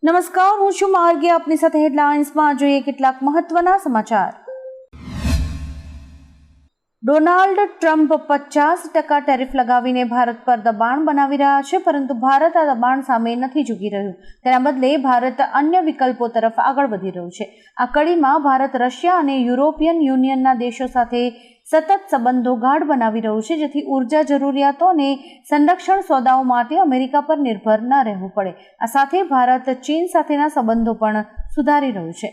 નમસ્કાર, હું છું માર્ગી. આપની સાથે હેડલાઇન્સમાં જોઈએ કેટલાક મહત્વના સમાચાર. ડોનાલ્ડ ટ્રમ્પ 50% ટેરિફ લગાવીને ભારત પર દબાણ બનાવી રહ્યા છે, પરંતુ ભારત આ દબાણ સામે નથી ઝૂકી રહ્યું. તેના બદલે ભારત અન્ય વિકલ્પો તરફ આગળ વધી રહ્યું છે. આ કડીમાં ભારત રશિયા અને યુરોપિયન યુનિયનના દેશો સાથે સતત સંબંધો ગાઢ બનાવી રહ્યું છે, જેથી ઉર્જા જરૂરિયાતો અને સંરક્ષણ સોદાઓ માટે અમેરિકા પર નિર્ભર ન રહેવું પડે. આ સાથે ભારત ચીન સાથેના સંબંધો પણ સુધારી રહ્યું છે.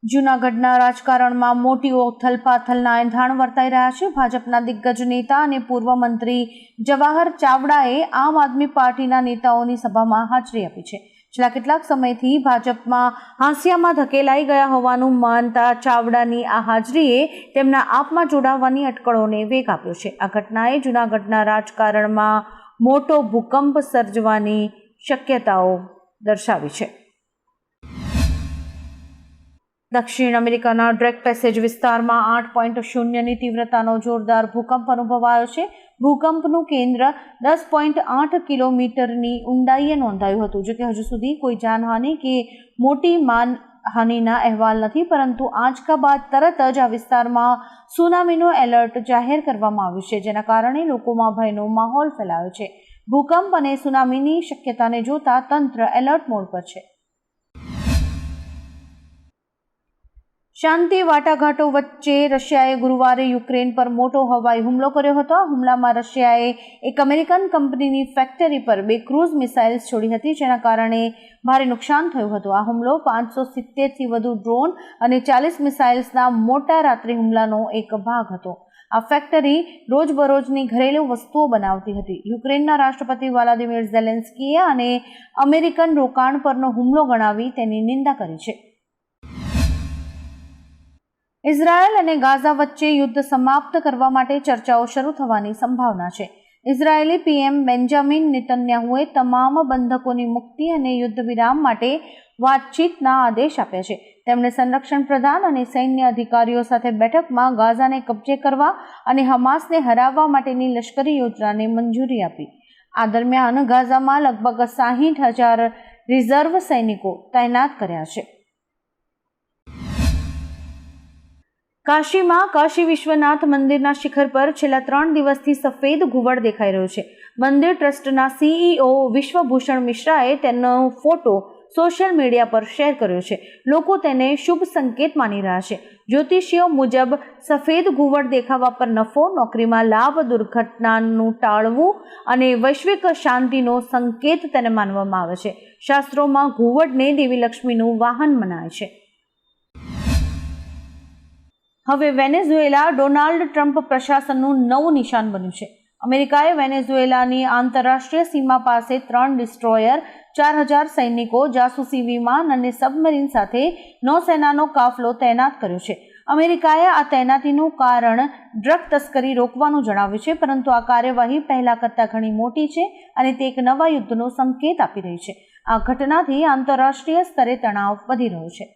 જૂનાગઢના રાજકારણમાં મોટી ઉથલપાથલના એંધાણ વર્તાઈ રહ્યા છે. ભાજપના દિગ્ગજ નેતા અને પૂર્વ મંત્રી જવાહર ચાવડાએ આમ આદમી પાર્ટીના નેતાઓની સભામાં હાજરી આપી છે. છેલ્લા કેટલાક સમયથી ભાજપમાં હાંસિયામાં ધકેલાઈ ગયા હોવાનું માનતા ચાવડાની આ હાજરીએ તેમના આપમાં જોડાવાની અટકળોને વેગ આપ્યો છે. આ ઘટનાએ જૂનાગઢના રાજકારણમાં મોટો ભૂકંપ સર્જવાની શક્યતાઓ દર્શાવી છે. દક્ષિણ અમેરિકાના ડ્રેક પેસેજ વિસ્તારમાં 8.0ની તીવ્રતાનો જોરદાર ભૂકંપ અનુભવાયો છે. ભૂકંપનું કેન્દ્ર 10.8 કિલોમીટરની ઊંડાઈએ નોંધાયું હતું. જોકે હજુ સુધી કોઈ જાનહાનિ કે મોટી માનહાનિના અહેવાલ નથી, પરંતુ આંચકા બાદ તરત જ આ વિસ્તારમાં સુનામીનો એલર્ટ જાહેર કરવામાં આવ્યું છે, જેના કારણે લોકોમાં ભયનો માહોલ ફેલાયો છે. ભૂકંપ અને સુનામીની શક્યતાને જોતા તંત્ર એલર્ટ મોડ પર છે. શાંતિ વાટાઘાટો વચ્ચે રશિયાએ ગુરુવારે યુક્રેન પર મોટો હવાઈ હુમલો કર્યો હતો. આ હુમલામાં રશિયાએ એક અમેરિકન કંપનીની ફેક્ટરી પર 2 ક્રૂઝ મિસાઇલ્સ છોડી હતી, જેના કારણે ભારે નુકસાન થયું હતું. આ હુમલો 570થી વધુ ડ્રોન અને 40 મિસાઇલ્સના મોટા રાત્રિ હુમલાનો એક ભાગ હતો. આ ફેક્ટરી રોજબરોજની ઘરેલું વસ્તુઓ બનાવતી હતી. યુક્રેનના રાષ્ટ્રપતિ વ્લાદિમીર ઝેલેન્સ્કીએ અને અમેરિકન રોકાણ પરનો હુમલો ગણાવી તેની નિંદા કરી છે. ઇઝરાયલ અને ગાઝા વચ્ચે યુદ્ધ સમાપ્ત કરવા માટે ચર્ચાઓ શરૂ થવાની સંભાવના છે. ઇઝરાયેલી પીએમ બેન્જામિન નેતન્યાહુએ તમામ બંધકોની મુક્તિ અને યુદ્ધ વિરામ માટે વાતચીતના આદેશ આપ્યા છે. તેમણે સંરક્ષણ પ્રધાન અને સૈન્ય અધિકારીઓ સાથે બેઠકમાં ગાઝાને કબજે કરવા અને હમાસને હરાવવા માટેની લશ્કરી યોજનાને મંજૂરી આપી. આ દરમિયાન ગાઝામાં લગભગ 60,000 રિઝર્વ સૈનિકો તૈનાત કર્યા છે. કાશીમાં કાશી વિશ્વનાથ મંદિરના શિખર પર છેલ્લા 3 દિવસથી સફેદ ઘુવડ દેખાઈ રહ્યો છે. મંદિર ટ્રસ્ટના CEO વિશ્વભૂષણ મિશ્રાએ તેનો ફોટો સોશિયલ મીડિયા પર શેર કર્યો છે. લોકો તેને શુભ સંકેત માની રહ્યા છે. જ્યોતિષીઓ મુજબ સફેદ ઘુવડ દેખાવા પર નફો, નોકરીમાં લાભ, દુર્ઘટનાનું ટાળવું અને વૈશ્વિક શાંતિનો સંકેત તેને માનવામાં આવે છે. શાસ્ત્રોમાં ઘુવડને દેવી લક્ષ્મીનું વાહન મનાય છે. હવે વેનેઝુએલા ડોનાલ્ડ ટ્રમ્પ પ્રશાસનનું નવું નિશાન બન્યું છે. અમેરિકાએ વેનેઝુએલાની આંતરરાષ્ટ્રીય સીમા પાસે 3 ડિસ્ટ્રોયર, 4,000 સૈનિકો, જાસૂસી વિમાન અને સબમરીન સાથે નૌસેનાનો કાફલો તૈનાત કર્યો છે. અમેરિકાએ આ તૈનાતીનું કારણ ડ્રગ તસ્કરી રોકવાનું જણાવ્યું છે, પરંતુ આ કાર્યવાહી પહેલા કરતાં ઘણી મોટી છે અને તે એક નવા યુદ્ધનો સંકેત આપી રહી છે. આ ઘટનાથી આંતરરાષ્ટ્રીય સ્તરે તણાવ વધી રહ્યો છે.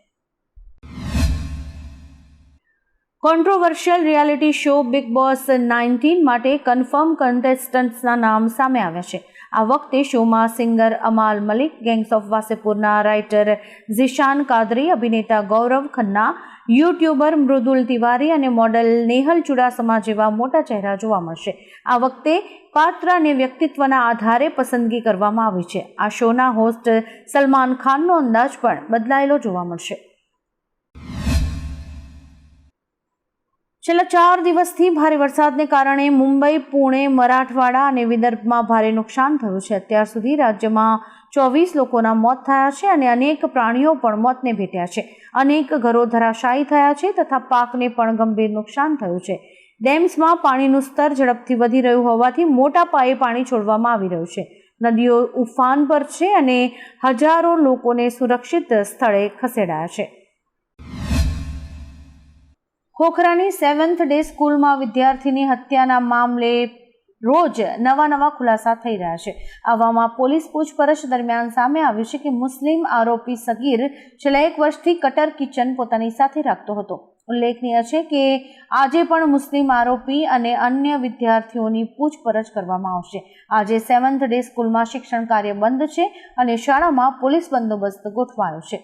Controversial reality show big boss 19 માટે કન્ફર્મ કન્ટેસ્ટન્ટ્સના નામ સામે આવ્યા છે. આ વખતે શોમાં singer Amaal Mallik, gangs of વાસેપુરના રાઇટર ઝીશાન કાદરી, અભિનેતા ગૌરવ ખન્ના, યુટ્યુબર મૃદુલ તિવારી અને મોડલ નેહલ ચુડાસમા જેવા મોટા ચહેરા જોવા મળશે. આ વખતે પાત્ર અને વ્યક્તિત્વના આધારે પસંદગી કરવામાં આવી છે. આ શોના હોસ્ટ સલમાન ખાનનો અંદાજ પણ બદલાયેલો જોવા મળશે. છેલ્લા 4 દિવસથી ભારે વરસાદને કારણે મુંબઈ, પુણે, મરાઠવાડા અને વિદર્ભમાં ભારે નુકસાન થયું છે. અત્યાર સુધી રાજ્યમાં 24 લોકોના મોત થયા છે અને અનેક પ્રાણીઓ પણ મોતને ભેટ્યા છે. અનેક ઘરો ધરાશાયી થયા છે તથા પાકને પણ ગંભીર નુકસાન થયું છે. ડેમ્સમાં પાણીનું સ્તર ઝડપથી વધી રહ્યું હોવાથી મોટા પાયે પાણી છોડવામાં આવી રહ્યું છે. નદીઓ ઉફાન પર છે અને હજારો લોકોને સુરક્ષિત સ્થળે ખસેડાયા છે. ખોખરાની 7th ડે સ્કૂલમાં વિદ્યાર્થીની હત્યાના મામલે રોજ નવા ખુલાસા થઈ રહ્યા છે. આવામાં પોલીસ પૂછપરછ દરમિયાન સામે આવ્યું છે કે મુસ્લિમ આરોપી સગીર છેલ્લા 1 વર્ષથી કટર કિચન પોતાની સાથે રાખતો હતો. ઉલ્લેખનીય છે કે આજે પણ મુસ્લિમ આરોપી અને અન્ય વિદ્યાર્થીઓની પૂછપરછ કરવામાં આવશે. આજે 7th ડે સ્કૂલમાં શિક્ષણ કાર્ય બંધ છે અને શાળામાં પોલીસ બંદોબસ્ત ગોઠવાયો છે.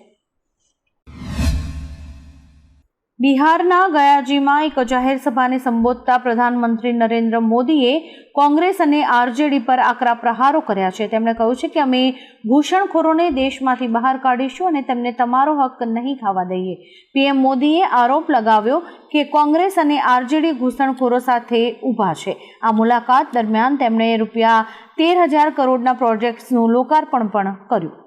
બિહારના ગયાજીમાં એક જાહેર સભાને સંબોધતા પ્રધાનમંત્રી નરેન્દ્ર મોદીએ કોંગ્રેસ અને આરજેડી પર આકરા પ્રહારો કર્યા છે. તેમણે કહ્યું છે કે અમે ઘૂસણખોરોને દેશમાંથી બહાર કાઢીશું અને તેમને તમારો હક નહીં ખાવા દઈએ. પીએમ મોદીએ આરોપ લગાવ્યો કે કોંગ્રેસ અને આરજેડી ઘૂસણખોરો સાથે ઊભા છે. આ મુલાકાત દરમિયાન તેમણે ₹13,000 કરોડના પ્રોજેક્ટ્સનું લોકાર્પણ પણ કર્યું.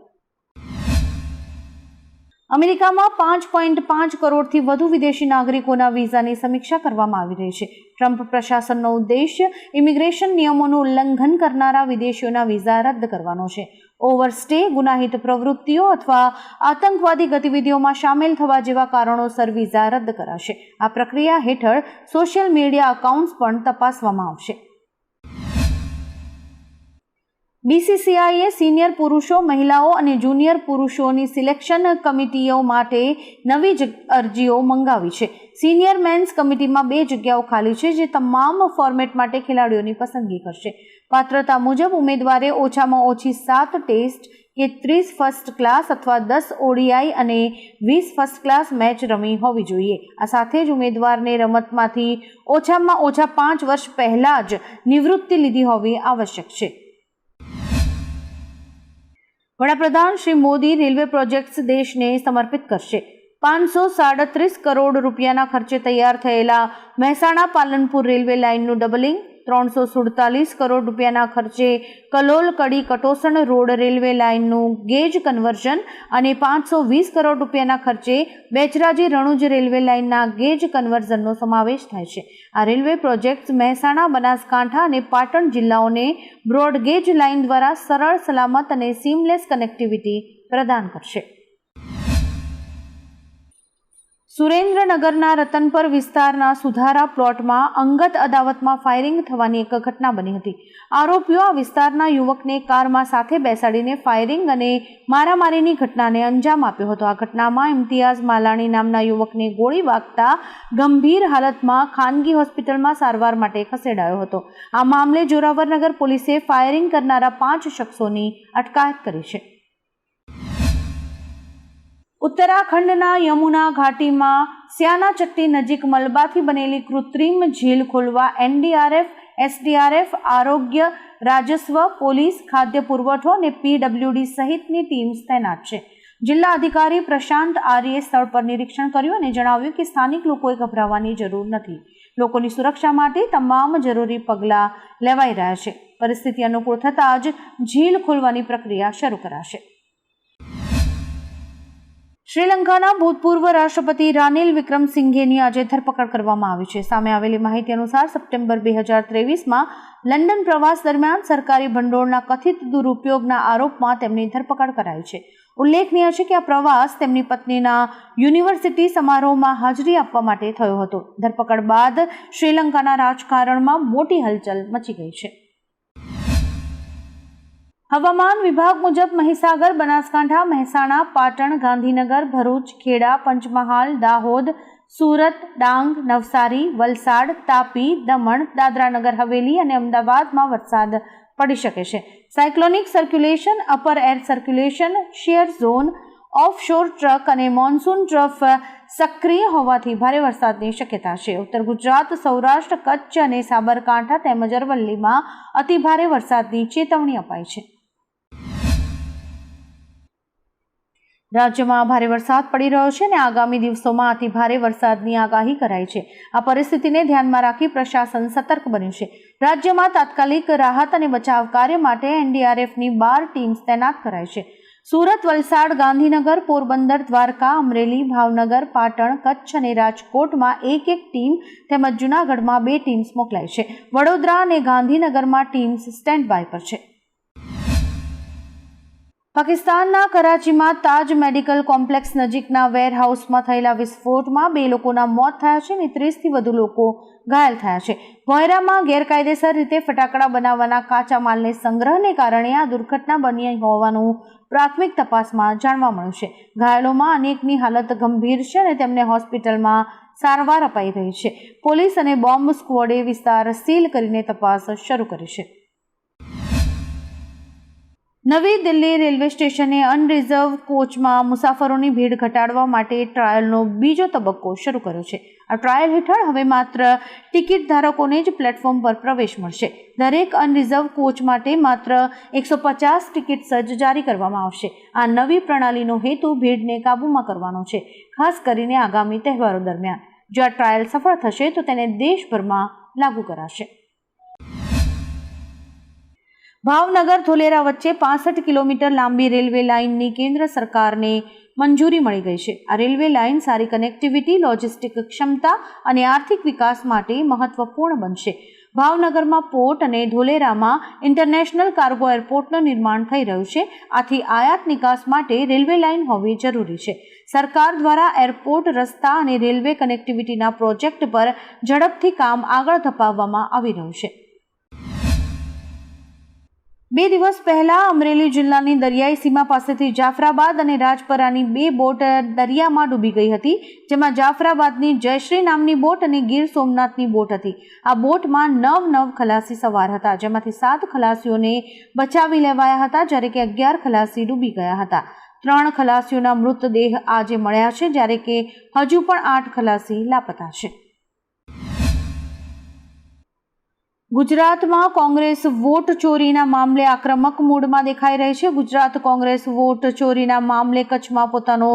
અમેરિકામાં 5.5 કરોડથી વધુ વિદેશી નાગરિકોના વિઝાની સમીક્ષા કરવામાં આવી રહી છે. ટ્રમ્પ પ્રશાસનનો ઉદ્દેશ્ય ઇમિગ્રેશન નિયમોનું ઉલ્લંઘન કરનારા વિદેશીઓના વિઝા રદ કરવાનો છે. ઓવરસ્ટે, ગુનાહિત પ્રવૃત્તિઓ અથવા આતંકવાદી ગતિવિધિઓમાં સામેલ થવા જેવા કારણોસર વિઝા રદ કરાશે. આ પ્રક્રિયા હેઠળ સોશિયલ મીડિયા એકાઉન્ટ્સ પણ તપાસવામાં આવશે. BCCIએ સિનિયર પુરુષો, મહિલાઓ અને જુનિયર પુરુષોની સિલેક્શન કમિટીઓ માટે નવી અરજીઓ મંગાવી છે. સિનિયર મેન્સ કમિટીમાં 2 જગ્યાઓ ખાલી છે, જે તમામ ફોર્મેટ માટે ખેલાડીઓની પસંદગી કરશે. પાત્રતા મુજબ ઉમેદવારે ઓછામાં ઓછી 7 ટેસ્ટ કે 30 ફર્સ્ટ ક્લાસ અથવા 10 ODI અને 20 ફર્સ્ટ ક્લાસ મેચ રમી હોવી જોઈએ. આ સાથે જ ઉમેદવારને રમતમાંથી ઓછામાં ઓછા 5 વર્ષ પહેલા જ નિવૃત્તિ લીધી હોવી આવશ્યક છે. વડાપ્રધાન શ્રી મોદી રેલવે પ્રોજેક્ટ્સ દેશને સમર્પિત કરશે. 537 કરોડ રૂપિયાના ખર્ચે તૈયાર થયેલા મહેસાણા પાલનપુર રેલવે લાઇનનું ડબલિંગ, 347 કરોડ રૂપિયાના ખર્ચે કલોલ કડી કટોસણ રોડ રેલવે લાઇનનું ગેજ કન્વર્ઝન અને 520 કરોડ રૂપિયાના ખર્ચે બેચરાજી રણુજ રેલવે લાઇનના ગેજ કન્વર્ઝનનો સમાવેશ થાય છે. આ રેલવે પ્રોજેક્ટ્સ મહેસાણા, બનાસકાંઠા અને પાટણ જિલ્લાઓને બ્રોડગેજ લાઇન દ્વારા સરળ, સલામત અને સીમલેસ કનેક્ટિવિટી પ્રદાન કરશે. સુરેન્દ્રનગરના રતનપર વિસ્તારના સુધારા પ્લોટમાં અંગત અદાવતમાં ફાયરિંગ થવાની એક ઘટના બની હતી. આરોપીઓ આ વિસ્તારના યુવકને કારમાં સાથે બેસાડીને ફાયરિંગ અને મારામારીની ઘટનાને અંજામ આપ્યો હતો. આ ઘટનામાં ઇમ્તિયાઝ માલાણી નામના યુવકને ગોળી વાગતા ગંભીર હાલતમાં ખાનગી હોસ્પિટલમાં સારવાર માટે ખસેડાયો હતો. આ મામલે જોરાવરનગર પોલીસે ફાયરિંગ કરનારા 5 શખ્સોની અટકાયત કરી છે. ઉત્તરાખંડના યમુના ઘાટીમાં સ્યાનાચટ્ટી નજીક મલબાથી બનેલી કૃત્રિમ ઝીલ ખોલવા NDRF, SDRF, આરોગ્ય, રાજસ્વ, પોલીસ, ખાદ્ય પુરવઠો અને PWD સહિતની ટીમ્સ તૈનાત છે. જિલ્લા અધિકારી પ્રશાંત આર્યે સ્થળ પર નિરીક્ષણ કર્યું અને જણાવ્યું કે સ્થાનિક લોકોએ ગભરાવાની જરૂર નથી. લોકોની સુરક્ષા માટે તમામ જરૂરી પગલાં લેવાઈ રહ્યા છે. પરિસ્થિતિ અનુકૂળ થતાં જ ઝીલ ખોલવાની પ્રક્રિયા શરૂ કરાશે. શ્રીલંકાના ભૂતપૂર્વ રાષ્ટ્રપતિ રાનિલ વિક્રમસિંઘેની આજે ધરપકડ કરવામાં આવી છે. સામે આવેલી માહિતી અનુસાર સપ્ટેમ્બર 2023માં લંડન પ્રવાસ દરમિયાન સરકારી ભંડોળના કથિત દુરુપયોગના આરોપમાં તેમની ધરપકડ કરાઈ છે. ઉલ્લેખનીય છે કે આ પ્રવાસ તેમની પત્નીના યુનિવર્સિટી સમારોહમાં હાજરી આપવા માટે થયો હતો. ધરપકડ બાદ શ્રીલંકાના રાજકારણમાં મોટી હલચલ મચી ગઈ છે. હવામાન વિભાગ મુજબ મહીસાગર, બનાસકાંઠા, મહેસાણા, પાટણ, ગાંધીનગર, ભરૂચ, ખેડા, પંચમહાલ, દાહોદ, સુરત, ડાંગ, નવસારી, વલસાડ, તાપી, દમણ, દાદરા નગર હવેલી અને અમદાવાદમાં વરસાદ પડી શકે છે. Cyclonic circulation, upper air circulation, shear zone, offshore truck અને મોન્સૂન ટ્રફ સક્રિય હોવાથી ભારે વરસાદની શક્યતા છે. ઉત્તર ગુજરાત, સૌરાષ્ટ્ર, કચ્છ અને સાબરકાંઠા તેમજ અરવલ્લીમાં અતિભારે વરસાદની ચેતવણી અપાઈ છે. રાજ્યમાં ભારે વરસાદ પડી રહ્યો છે અને આગામી દિવસોમાં અતિભારે વરસાદની આગાહી કરાઈ છે. આ પરિસ્થિતિને ધ્યાનમાં રાખી પ્રશાસન સતર્ક બન્યું છે. રાજ્યમાં તાત્કાલિક રાહત અને બચાવ કાર્ય માટે NDRFની 12 ટીમ્સ તૈનાત કરાઈ છે. સુરત, વલસાડ, ગાંધીનગર, પોરબંદર, દ્વારકા, અમરેલી, ભાવનગર, પાટણ, કચ્છ અને રાજકોટમાં એક ટીમ તેમજ જૂનાગઢમાં 2 ટીમ્સ મોકલાઈ છે. વડોદરા અને ગાંધીનગરમાં ટીમ્સ સ્ટેન્ડ બાય પર છે. પાકિસ્તાનના કરાચીમાં તાજ મેડિકલ કોમ્પ્લેક્સ નજીકના વેરહાઉસમાં થયેલા વિસ્ફોટમાં 2 લોકોના મોત થયા છે અને 30થી વધુ લોકો ઘાયલ થયા છે. ભોયરામાં ગેરકાયદેસર રીતે ફટાકડા બનાવવાના કાચા માલને સંગ્રહને કારણે આ દુર્ઘટના બની હોવાનું પ્રાથમિક તપાસમાં જાણવા મળ્યું છે. ઘાયલોમાં અનેકની હાલત ગંભીર છે અને તેમને હોસ્પિટલમાં સારવાર અપાઈ રહી છે. પોલીસ અને બોમ્બ સ્ક્વોડે વિસ્તાર સીલ કરીને તપાસ શરૂ કરી છે. નવી દિલ્હી રેલવે સ્ટેશને અનરિઝર્વ કોચમાં મુસાફરોની ભીડ ઘટાડવા માટે ટ્રાયલનો બીજો તબક્કો શરૂ કર્યો છે. આ ટ્રાયલ હેઠળ હવે માત્ર ટિકિટ ધારકોને જ પ્લેટફોર્મ પર પ્રવેશ મળશે. દરેક અનરિઝર્વ કોચ માટે માત્ર 150 ટિકિટ્સ જ જારી કરવામાં આવશે. આ નવી પ્રણાલીનો હેતુ ભીડને કાબૂમાં કરવાનો છે, ખાસ કરીને આગામી તહેવારો દરમિયાન. જો આ ટ્રાયલ સફળ થશે તો તેને દેશભરમાં લાગુ કરાશે. ભાવનગર ધોલેરા વચ્ચે 65 કિલોમીટર લાંબી રેલવે લાઇનની કેન્દ્ર સરકારને મંજૂરી મળી ગઈ છે. આ રેલવે લાઇન સારી કનેક્ટિવિટી, લોજિસ્ટિક ક્ષમતા અને આર્થિક વિકાસ માટે મહત્વપૂર્ણ બનશે. ભાવનગરમાં પોર્ટ અને ધોલેરામાં ઇન્ટરનેશનલ કાર્ગો એરપોર્ટનું નિર્માણ થઈ રહ્યું છે. આથી આયાત નિકાસ માટે રેલવે લાઇન હોવી જરૂરી છે. સરકાર દ્વારા એરપોર્ટ, રસ્તા અને રેલવે કનેક્ટિવિટીના પ્રોજેક્ટ પર ઝડપથી કામ આગળ ધપાવવામાં આવી રહ્યું છે. 2 દિવસ પહેલા અમરેલી જિલ્લાની દરિયાઈ સીમા પાસેથી જાફરાબાદ અને રાજપરાની 2 બોટ દરિયામાં ડૂબી ગઈ હતી, જેમાં જાફરાબાદની જયશ્રી નામની બોટ અને ગીર સોમનાથની બોટ હતી. આ બોટમાં 9 ખલાસી સવાર હતા, જેમાંથી 7 ખલાસીઓને બચાવી લેવાયા હતા, જ્યારે કે 11 ખલાસી ડૂબી ગયા હતા. 3 ખલાસીઓના મૃતદેહ આજે મળ્યા છે, જ્યારે કે હજુ પણ 8 ખલાસી લાપતા છે. ગુજરાતમાં કોંગ્રેસ વોટ ચોરીના મામલે આક્રમક મૂડમાં દેખાઈ રહી છે. ગુજરાત કોંગ્રેસ વોટ ચોરીના મામલે કચ્છમાં પોતાનો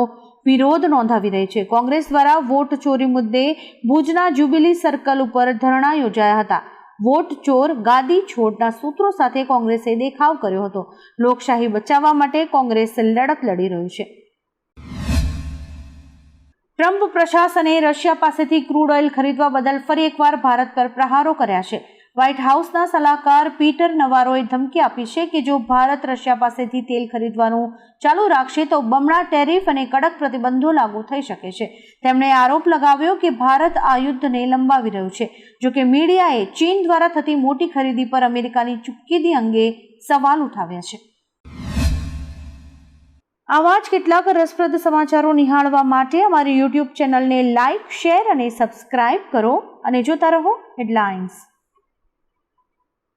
વિરોધ નોંધાવી રહી છે. કોંગ્રેસ દ્વારા વોટ ચોરી મુદ્દે ભુજના જ્યુબિલી સર્કલ ઉપર ધરણા યોજાયા હતા. વોટ ચોર ગાદી છોડના સૂત્રો સાથે કોંગ્રેસે દેખાવ કર્યો હતો. લોકશાહી બચાવવા માટે કોંગ્રેસ લડત લડી રહ્યું છે. ટ્રમ્પ પ્રશાસને રશિયા પાસેથી ક્રૂડ ઓઇલ ખરીદવા બદલ ફરી એકવાર ભારત પર પ્રહારો કર્યા છે. વ્હાઇટ હાઉસના સલાહકાર પીટર નવારોએ ધમકી આપી છે કે જો ભારત રશિયા પાસેથી તેલ ખરીદવાનું ચાલુ રાખશે તો બમણા ટેરિફ અને કડક પ્રતિબંધો લાગુ થઈ શકે છે. તેમણે આરોપ લગાવ્યો કે ભારત આ યુદ્ધને લંબાવી રહ્યું છે. જોકે મીડિયાએ ચીન દ્વારા થતી મોટી ખરીદી પર અમેરિકાની ચૂપકીદી અંગે સવાલ ઉઠાવ્યા છે. આવા જ કેટલાક રસપ્રદ સમાચારો નિહાળવા માટે અમારી YouTube ચેનલને લાઇક, શેર અને સબસ્ક્રાઇબ કરો અને જોતા રહો હેડલાઇન્સ.